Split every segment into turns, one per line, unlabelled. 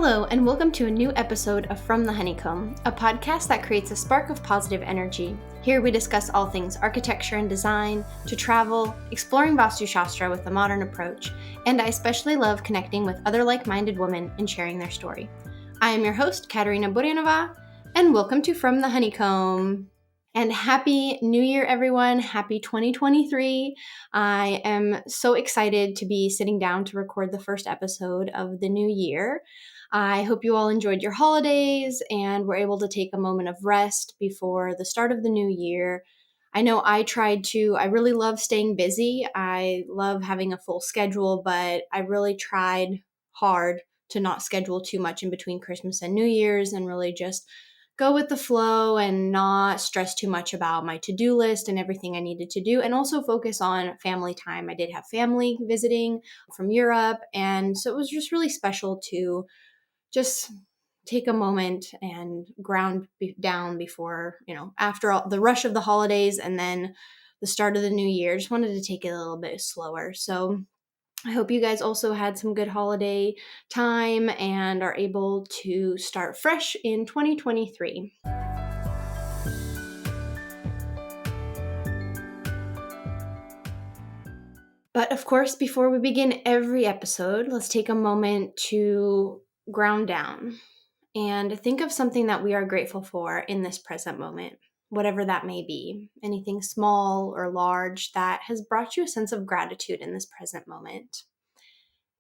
Hello, and welcome to a new episode of From the Honeycomb, a podcast that creates a spark of positive energy. Here we discuss all things architecture and design, to travel, exploring Vastu Shastra with a modern approach, and I especially love connecting with other like-minded women and sharing their story. I am your host, Katerina, and welcome to From the Honeycomb. And Happy New Year, everyone. Happy 2023. I am so excited to be sitting down to record the first episode of the new year. I hope you all enjoyed your holidays and were able to take a moment of rest before the start of the new year. I know I tried to. I really love staying busy. I love having a full schedule, but I really tried hard to not schedule too much in between Christmas and New Year's and really just go with the flow and not stress too much about my to-do list and everything I needed to do, and also focus on family time. I did have family visiting from Europe, and so it was just really special to just take a moment and ground down before, after all the rush of the holidays and then the start of the new year. Just wanted to take it a little bit slower. So I hope you guys also had some good holiday time and are able to start fresh in 2023. But of course, before we begin every episode, let's take a moment to ground down and think of something that we are grateful for in this present moment, whatever that may be, anything small or large that has brought you a sense of gratitude in this present moment.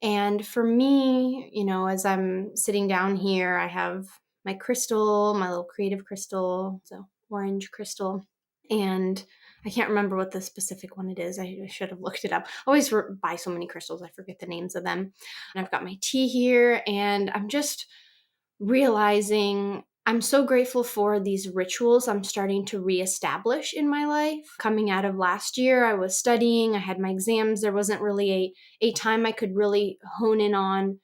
And for me, as I'm sitting down here, I have my crystal, my little creative crystal, it's an orange crystal, and I can't remember what the specific one it is. I should have looked it up. I always buy so many crystals, I forget the names of them. And I've got my tea here, and I'm just realizing I'm so grateful for these rituals I'm starting to reestablish in my life. Coming out of last year, I was studying, I had my exams. There wasn't really a time I could really hone in on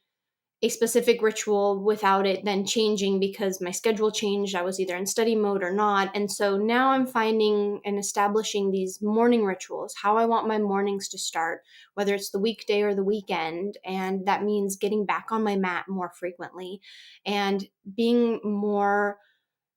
a specific ritual without it then changing because my schedule changed. I was either in study mode or not. And so now I'm finding and establishing these morning rituals, how I want my mornings to start, whether it's the weekday or the weekend. And that means getting back on my mat more frequently and being more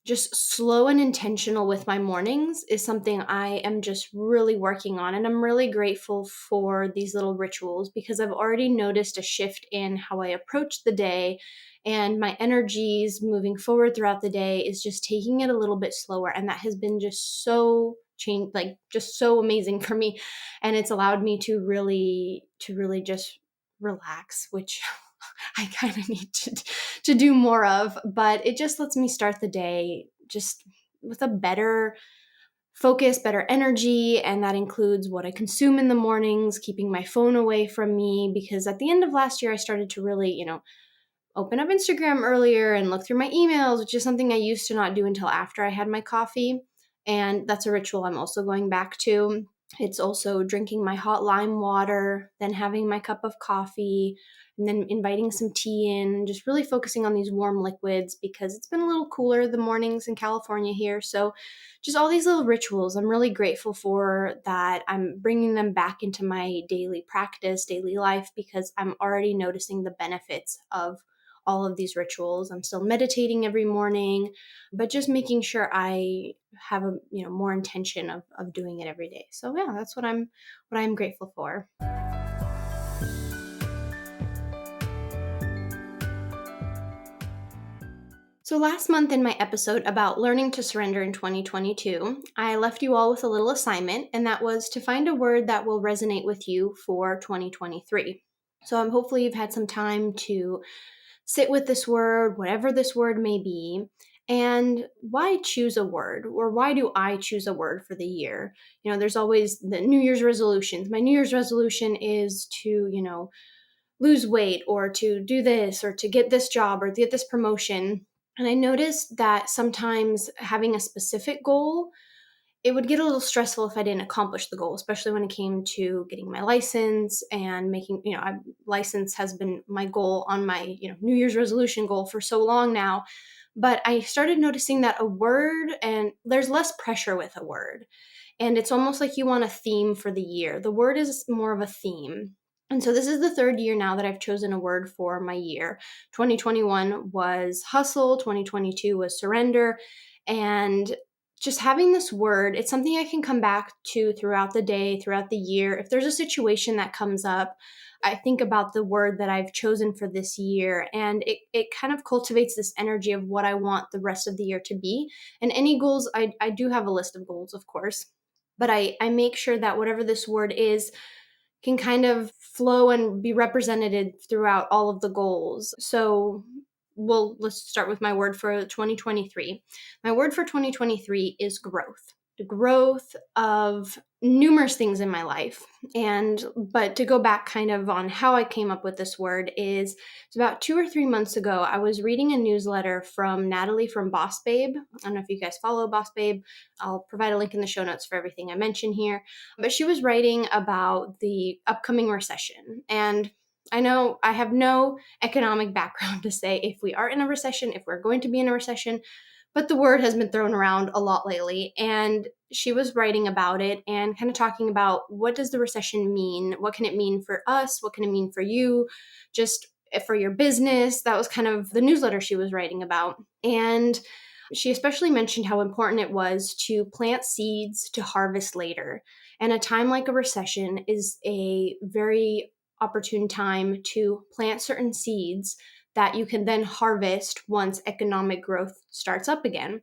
just slow and intentional with my mornings is something I am just really working on. And I'm really grateful for these little rituals because I've already noticed a shift in how I approach the day, and my energies moving forward throughout the day is just taking it a little bit slower. And that has been just so just so amazing for me. And it's allowed me to really just relax, which I kind of need to do more of, but it just lets me start the day just with a better focus, better energy, and that includes what I consume in the mornings, keeping my phone away from me, because at the end of last year, I started to really, open up Instagram earlier and look through my emails, which is something I used to not do until after I had my coffee, and that's a ritual I'm also going back to. It's also drinking my hot lime water, then having my cup of coffee, and then inviting some tea in, just really focusing on these warm liquids because it's been a little cooler the mornings in California here. So just all these little rituals, I'm really grateful for that. I'm bringing them back into my daily practice, daily life, because I'm already noticing the benefits of all of these rituals. I'm still meditating every morning, but just making sure I have a more intention of doing it every day. So yeah, that's what I'm grateful for. So last month in my episode about learning to surrender in 2022, I left you all with a little assignment, and that was to find a word that will resonate with you for 2023. So hopefully you've had some time to sit with this word, whatever this word may be. And why choose a word, or why do I choose a word for the year? There's always the New Year's resolutions. My New Year's resolution is to, lose weight, or to do this, or to get this job, or to get this promotion. And I noticed that sometimes having a specific goal, it would get a little stressful if I didn't accomplish the goal, especially when it came to getting my license and making, license has been my goal on my, New Year's resolution goal for so long now. But I started noticing that a word, and there's less pressure with a word. And it's almost like you want a theme for the year. The word is more of a theme. And so this is the third year now that I've chosen a word for my year. 2021 was hustle, 2022 was surrender. And just having this word, it's something I can come back to throughout the day, throughout the year. If there's a situation that comes up, I think about the word that I've chosen for this year, and it kind of cultivates this energy of what I want the rest of the year to be. And any goals, I do have a list of goals, of course, but I make sure that whatever this word is can kind of flow and be represented throughout all of the goals. So, let's start with my word for 2023. My word for 2023 is growth. The growth of numerous things in my life. But to go back kind of on how I came up with this word is it's about 2 or 3 months ago, I was reading a newsletter from Natalie from Boss Babe. I don't know if you guys follow Boss Babe. I'll provide a link in the show notes for everything I mention here. But she was writing about the upcoming recession. And I know I have no economic background to say if we are in a recession, if we're going to be in a recession, but the word has been thrown around a lot lately. And she was writing about it and kind of talking about what does the recession mean? What can it mean for us? What can it mean for you? Just for your business. That was kind of the newsletter she was writing about. And she especially mentioned how important it was to plant seeds to harvest later. And a time like a recession is a very opportune time to plant certain seeds that you can then harvest once economic growth starts up again.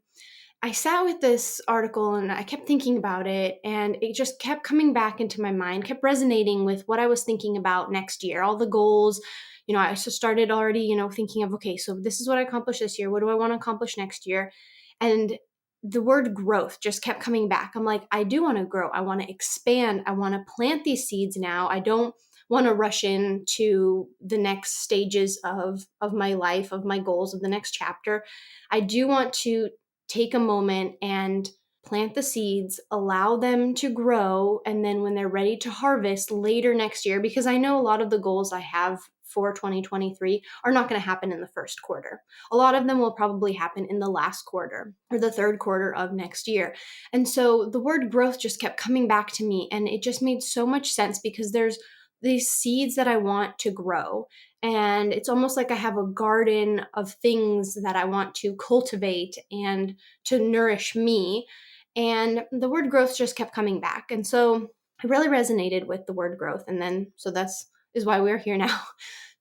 I sat with this article and I kept thinking about it, and it just kept coming back into my mind, kept resonating with what I was thinking about next year, all the goals. I just started already, thinking of, okay, so this is what I accomplished this year. What do I want to accomplish next year? And the word growth just kept coming back. I'm like, I do want to grow. I want to expand. I want to plant these seeds now. I don't want to rush into the next stages of my life, of my goals, of the next chapter. I do want to take a moment and plant the seeds, allow them to grow, and then when they're ready to harvest later next year, because I know a lot of the goals I have for 2023 are not going to happen in the first quarter. A lot of them will probably happen in the last quarter or the third quarter of next year. And so the word growth just kept coming back to me, and it just made so much sense because there's these seeds that I want to grow. And it's almost like I have a garden of things that I want to cultivate and to nourish me. And the word growth just kept coming back. And so I really resonated with the word growth. And then, so that's is why we're here now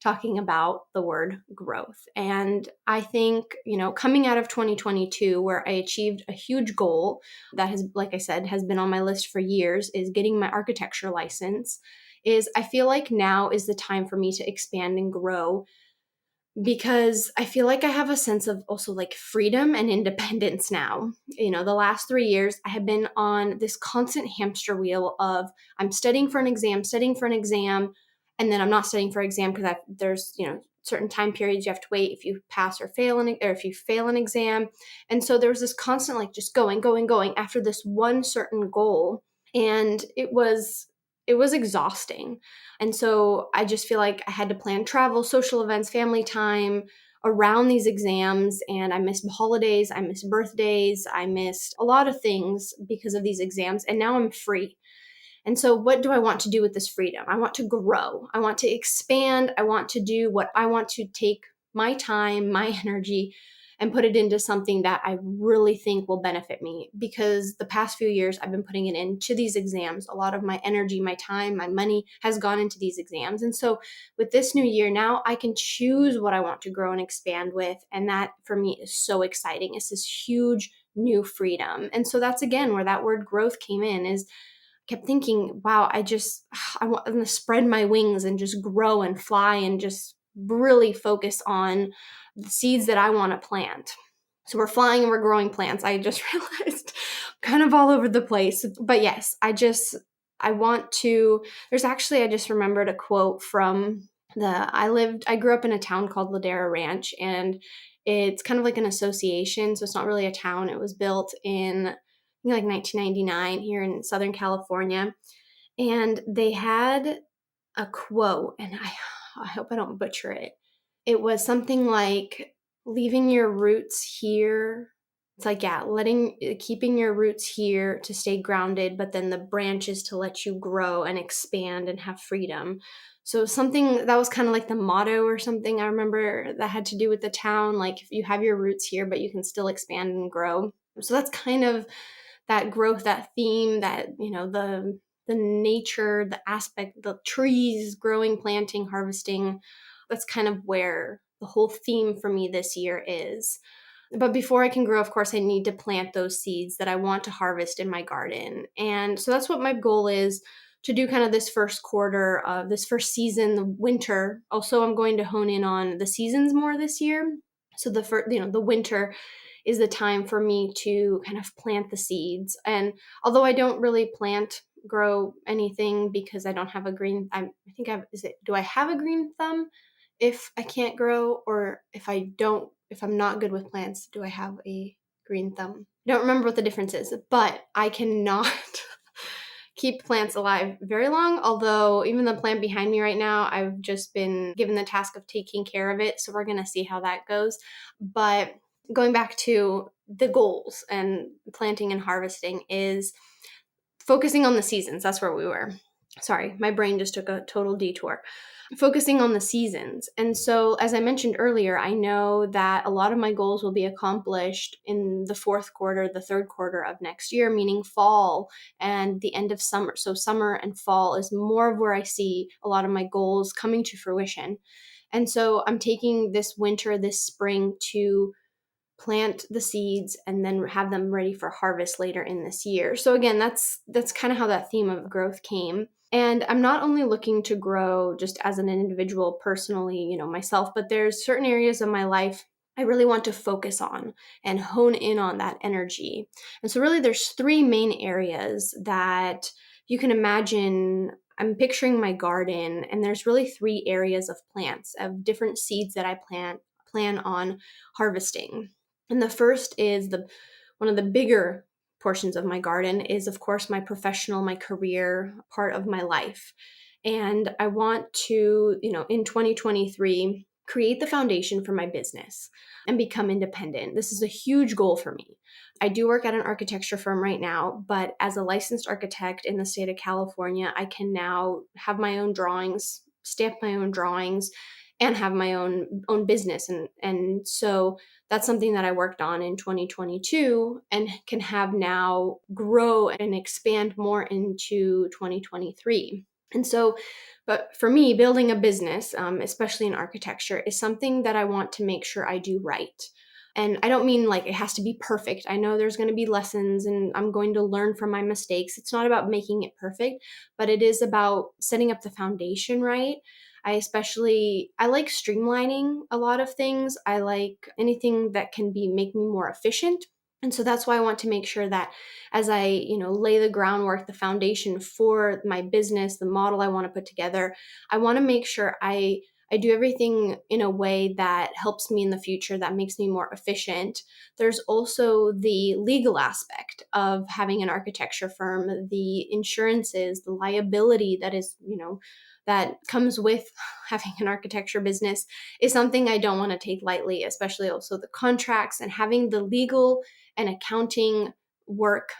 talking about the word growth. And I think, coming out of 2022, where I achieved a huge goal that has, like I said, has been on my list for years, is getting my architecture license, is I feel like now is the time for me to expand and grow, because I feel like I have a sense of also like freedom and independence now. The last 3 years, I have been on this constant hamster wheel of I'm studying for an exam, and then I'm not studying for an exam because there's, certain time periods you have to wait if you pass or fail or if you fail an exam. And so there was this constant like just going after this one certain goal. And it was exhausting. And so I just feel like I had to plan travel, social events, family time around these exams. And I missed holidays, I missed birthdays, I missed a lot of things because of these exams. And now I'm free. And so, what do I want to do with this freedom? I want to grow. I want to expand. I want to do what I want to take my time, my energy, and put it into something that I really think will benefit me. Because the past few years, I've been putting it into these exams. A lot of my energy, my time, my money has gone into these exams. And so, with this new year, now I can choose what I want to grow and expand with. And that for me is so exciting. It's this huge new freedom. And so, that's again where that word growth came in, is kept thinking, wow, I want to spread my wings and just grow and fly and just really focus on the seeds that I want to plant. So we're flying and we're growing plants. I just realized kind of all over the place. But yes, I want to, I just remembered a quote from I grew up in a town called Ladera Ranch, and it's kind of like an association. So it's not really a town. It was built in like 1999 here in Southern California. And they had a quote, and I hope I don't butcher it. It was something like, leaving your roots here It's like, yeah, keeping your roots here to stay grounded, but then the branches to let you grow and expand and have freedom. So something that was kind of like the motto or something I remember that had to do with the town, like if you have your roots here, but you can still expand and grow. So that's kind of that growth, that theme, that, the nature, the aspect, the trees growing, planting, harvesting. That's kind of where the whole theme for me this year is. But before I can grow, of course, I need to plant those seeds that I want to harvest in my garden. And so that's what my goal is, to do kind of this first quarter of this first season, the winter. Also, I'm going to hone in on the seasons more this year. So the winter is the time for me to kind of plant the seeds. And although I don't really grow anything because I don't have a green, I think do I have a green thumb if I can't grow, or if I'm not good with plants, do I have a green thumb? I don't remember what the difference is, but I cannot keep plants alive very long. Although even the plant behind me right now, I've just been given the task of taking care of it. So we're going to see how that goes. But going back to the goals and planting and harvesting is focusing on the seasons. That's where we were. Sorry, my brain just took a total detour. Focusing on the seasons. And so, as I mentioned earlier, I know that a lot of my goals will be accomplished in the fourth quarter, the third quarter of next year, meaning fall and the end of summer. So, summer and fall is more of where I see a lot of my goals coming to fruition. And so, I'm taking this winter, this spring to plant the seeds and then have them ready for harvest later in this year. So again, that's kind of how that theme of growth came. And I'm not only looking to grow just as an individual personally, myself, but there's certain areas of my life I really want to focus on and hone in on that energy. And so really there's three main areas that you can imagine. I'm picturing my garden, and there's really three areas of plants, of different seeds that I plan on harvesting. And the first is one of the bigger portions of my garden is, of course, my professional, my career part of my life. And I want to, in 2023, create the foundation for my business and become independent. This is a huge goal for me. I do work at an architecture firm right now, but as a licensed architect in the state of California, I can now have my own drawings, stamp my own drawings, and have my own business. And so that's something that I worked on in 2022 and can have now grow and expand more into 2023. And so, but for me, building a business, especially in architecture, is something that I want to make sure I do right. And I don't mean like it has to be perfect. I know there's going to be lessons and I'm going to learn from my mistakes. It's not about making it perfect, but it is about setting up the foundation right. I like streamlining a lot of things. I like anything that can make me more efficient. And so that's why I want to make sure that as I, lay the groundwork, the foundation for my business, the model I want to put together, I want to make sure I do everything in a way that helps me in the future, that makes me more efficient. There's also the legal aspect of having an architecture firm, the insurances, the liability that is, that comes with having an architecture business is something I don't want to take lightly, especially also the contracts and having the legal and accounting work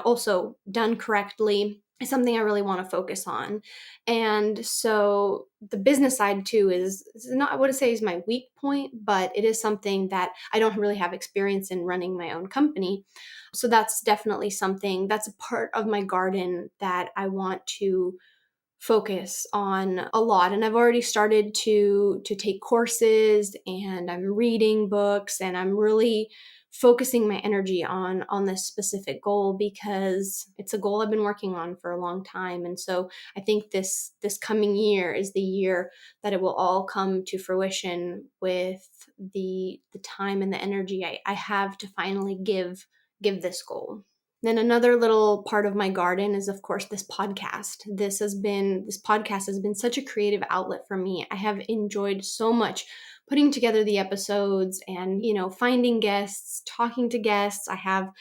also done correctly is something I really want to focus on. And so the business side too is not, I wouldn't say is my weak point, but it is something that I don't really have experience in running my own company. So that's definitely something that's a part of my garden that I want to focus on a lot. And I've already started to take courses, and I'm reading books, and I'm really focusing my energy on this specific goal because it's a goal I've been working on for a long time. And so I think this coming year is the year that it will all come to fruition with the time and the energy I have to finally give this goal. Then another little part of my garden is, of course, this podcast. This podcast has been such a creative outlet for me. I have enjoyed so much putting together the episodes and, finding guests, talking to guests. I have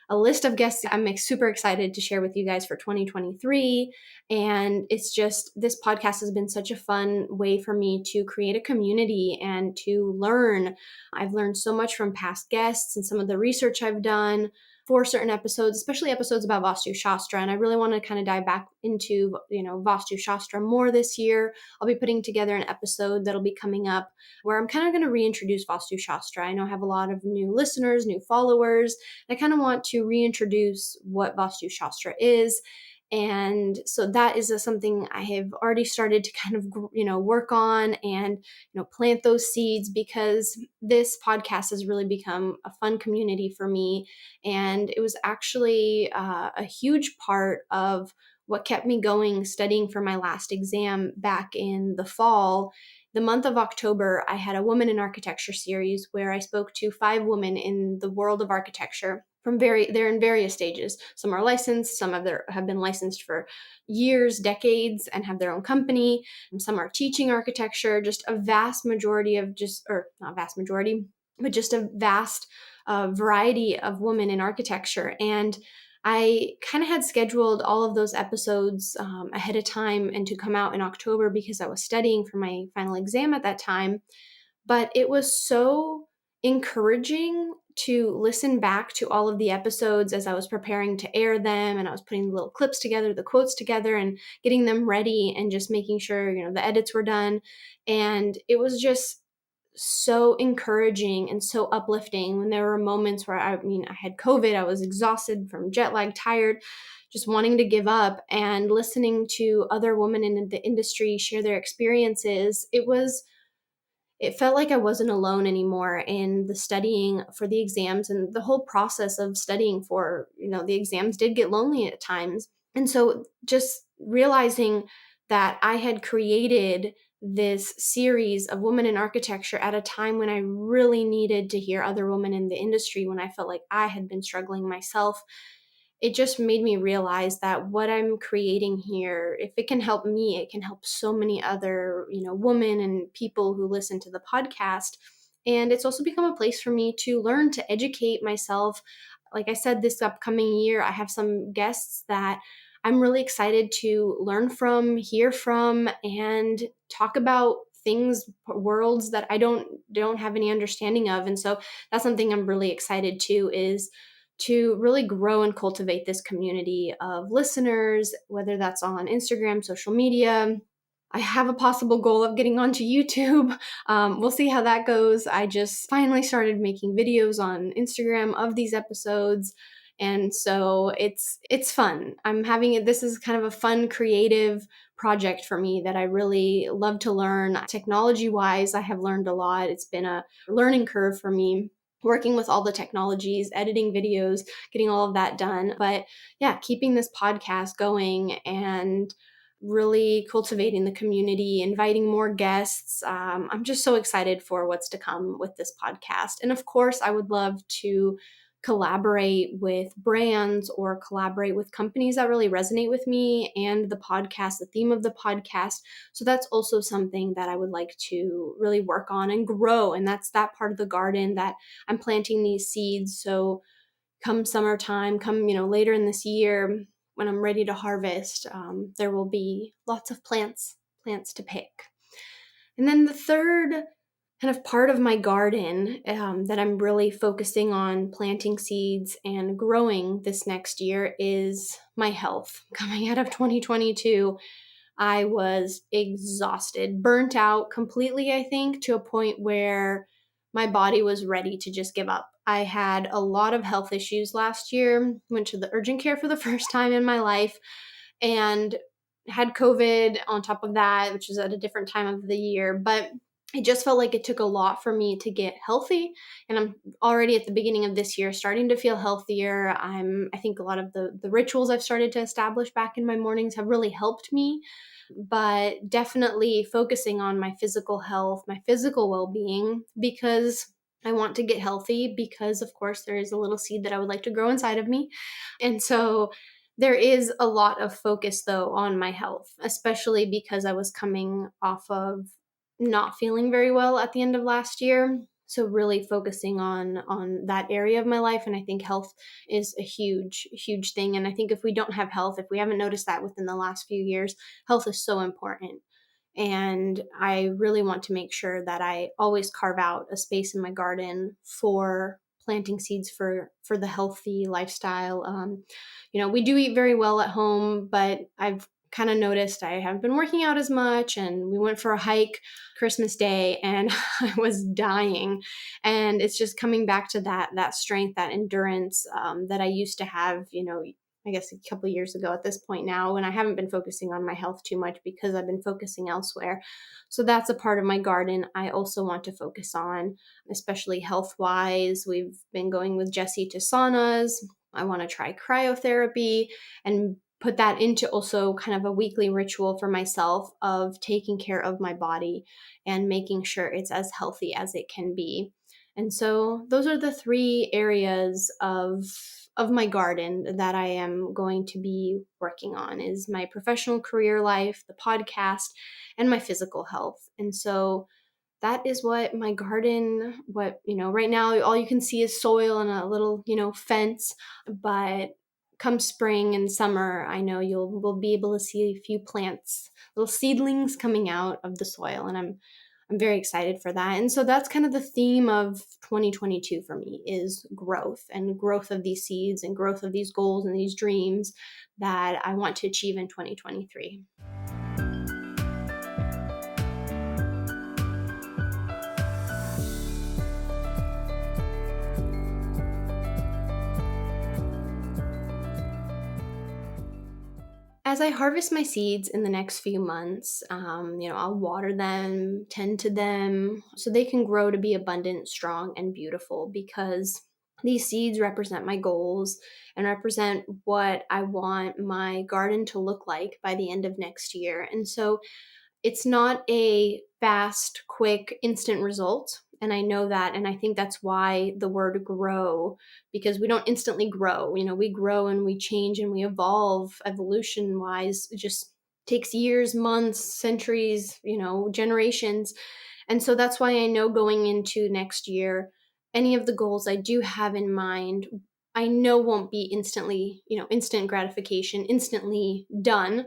a list of guests I'm super excited to share with you guys for 2023. And it's just, this podcast has been such a fun way for me to create a community and to learn. I've learned so much from past guests and some of the research I've done for certain episodes, especially episodes about Vastu Shastra. And I really want to kind of dive back into, Vastu Shastra more this year. I'll be putting together an episode that'll be coming up where I'm kind of going to reintroduce Vastu Shastra. I know I have a lot of new listeners, new followers. I kind of want to reintroduce what Vastu Shastra is. And so that is something I have already started to kind of, work on and, plant those seeds, because this podcast has really become a fun community for me. And it was actually a huge part of what kept me going studying for my last exam back in the fall. The month of October, I had a Women in Architecture series where I spoke to 5 women in the world of architecture. They're in various stages. Some are licensed, some have been licensed for years, decades, and have their own company. Some are teaching architecture, just a vast majority of or not vast majority, but just a vast variety of women in architecture. And I kind of had scheduled all of those episodes ahead of time and to come out in October because I was studying for my final exam at that time. But it was so encouraging to listen back to all of the episodes as I was preparing to air them, and I was putting the little clips together, the quotes together, and getting them ready, and just making sure, the edits were done. And it was just so encouraging and so uplifting when there were moments where I had COVID, I was exhausted from jet lag, tired, just wanting to give up, and listening to other women in the industry share their experiences. It felt like I wasn't alone anymore in the studying for the exams, and the whole process of studying for, the exams did get lonely at times. And so just realizing that I had created this series of women in architecture at a time when I really needed to hear other women in the industry, when I felt like I had been struggling myself, it just made me realize that what I'm creating here, if it can help me, it can help so many other, women and people who listen to the podcast. And it's also become a place for me to learn, to educate myself. Like I said, this upcoming year, I have some guests that I'm really excited to learn from, hear from, and talk about things, worlds that I don't have any understanding of. And so that's something I'm really excited to, is to really grow and cultivate this community of listeners, whether that's on Instagram, social media. I have a possible goal of getting onto YouTube. We'll see how that goes. I just finally started making videos on Instagram of these episodes. And so it's fun. I'm having it. This is kind of a fun, creative project for me that I really love to learn. Technology wise, I have learned a lot. It's been a learning curve for me, working with all the technologies, editing videos, getting all of that done. But yeah, keeping this podcast going and really cultivating the community, inviting more guests. I'm just so excited for what's to come with this podcast. And of course, I would love to collaborate with brands or collaborate with companies that really resonate with me and the podcast, the theme of the podcast. So that's also something that I would like to really work on and grow. And that's that part of the garden that I'm planting these seeds. So come summertime, later in this year, when I'm ready to harvest, there will be lots of plants to pick. And then the third kind of part of my garden that I'm really focusing on planting seeds and growing this next year is my health. Coming out of 2022, I was exhausted, burnt out completely, I think, to a point where my body was ready to just give up. I had a lot of health issues last year, went to the urgent care for the first time in my life, and had COVID on top of that, which is at a different time of the year. But it just felt like it took a lot for me to get healthy. And I'm already at the beginning of this year starting to feel healthier. I think a lot of the rituals I've started to establish back in my mornings have really helped me. But definitely focusing on my physical health, my physical well-being, because I want to get healthy, because of course there is a little seed that I would like to grow inside of me. And so there is a lot of focus though on my health, especially because I was coming off of not feeling very well at the end of last year. So really focusing on that area of my life. And I think health is a huge thing. And I think if we don't have health, if we haven't noticed that within the last few years, health is so important. And I really want to make sure that I always carve out a space in my garden for planting seeds for the healthy lifestyle. We do eat very well at home, but I've kind of noticed I haven't been working out as much. And we went for a hike Christmas Day, and I was dying. And it's just coming back to that strength, that endurance that I used to have. I guess a couple of years ago at this point now, and I haven't been focusing on my health too much because I've been focusing elsewhere. So that's a part of my garden I also want to focus on, especially health-wise. We've been going with Jesse to saunas. I want to try cryotherapy and put that into also kind of a weekly ritual for myself of taking care of my body and making sure it's as healthy as it can be. And so those are the 3 areas of my garden that I am going to be working on, is my professional career life, the podcast, and my physical health. And so that is what my garden, right now, all you can see is soil and a little, fence. But come spring and summer, I know we'll be able to see a few plants, little seedlings coming out of the soil. And I'm very excited for that. And so that's kind of the theme of 2022 for me, is growth, and growth of these seeds and growth of these goals and these dreams that I want to achieve in 2023. As I harvest my seeds in the next few months, I'll water them, tend to them, so they can grow to be abundant, strong, and beautiful, because these seeds represent my goals and represent what I want my garden to look like by the end of next year. And so it's not a fast, quick, instant result. And I know that. And I think that's why the word grow, because we don't instantly grow. We grow and we change and we evolve evolution wise. It just takes years, months, centuries, generations. And so that's why I know going into next year, any of the goals I do have in mind, I know won't be instantly, instant gratification, instantly done.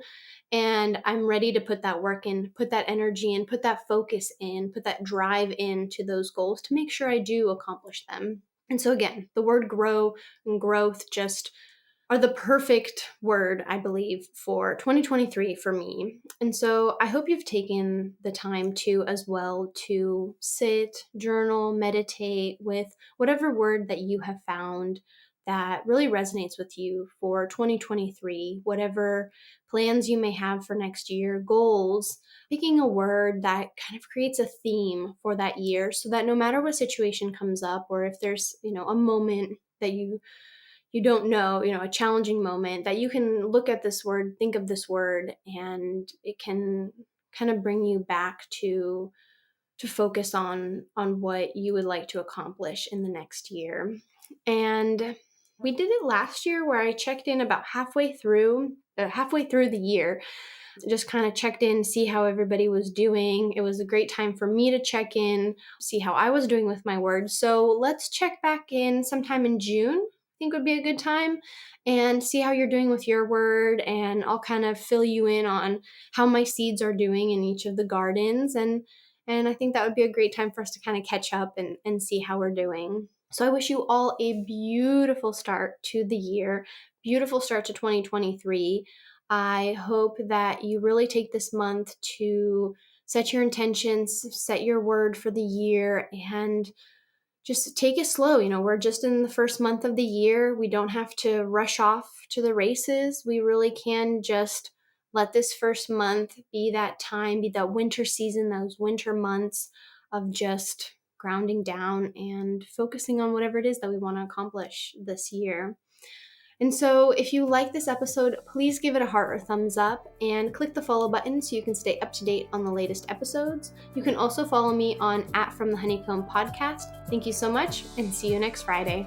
And I'm ready to put that work in, put that energy in, put that focus in, put that drive into those goals to make sure I do accomplish them. And so again, the word grow and growth just are the perfect word, I believe, for 2023 for me. And so I hope you've taken the time to as well to sit, journal, meditate with whatever word that you have found that really resonates with you for 2023, whatever plans you may have for next year, goals, picking a word that kind of creates a theme for that year, so that no matter what situation comes up, or if there's, a moment that you don't know, a challenging moment, that you can look at this word, think of this word, and it can kind of bring you back to focus on what you would like to accomplish in the next year. And we did it last year, where I checked in about halfway through the year, just kind of checked in, see how everybody was doing. It was a great time for me to check in, see how I was doing with my words. So let's check back in sometime in June. I think would be a good time, and see how you're doing with your word. And I'll kind of fill you in on how my seeds are doing in each of the gardens. And I think that would be a great time for us to kind of catch up and see how we're doing. So I wish you all a beautiful start to the year, beautiful start to 2023. I hope that you really take this month to set your intentions, set your word for the year, and just take it slow. We're just in the first month of the year. We don't have to rush off to the races. We really can just let this first month be that time, be that winter season, those winter months of just grounding down and focusing on whatever it is that we want to accomplish this year. And so if you like this episode, please give it a heart or thumbs up, and click the follow button so you can stay up to date on the latest episodes. You can also follow me on @FromTheHoneycomb podcast. Thank you so much, and see you next Friday.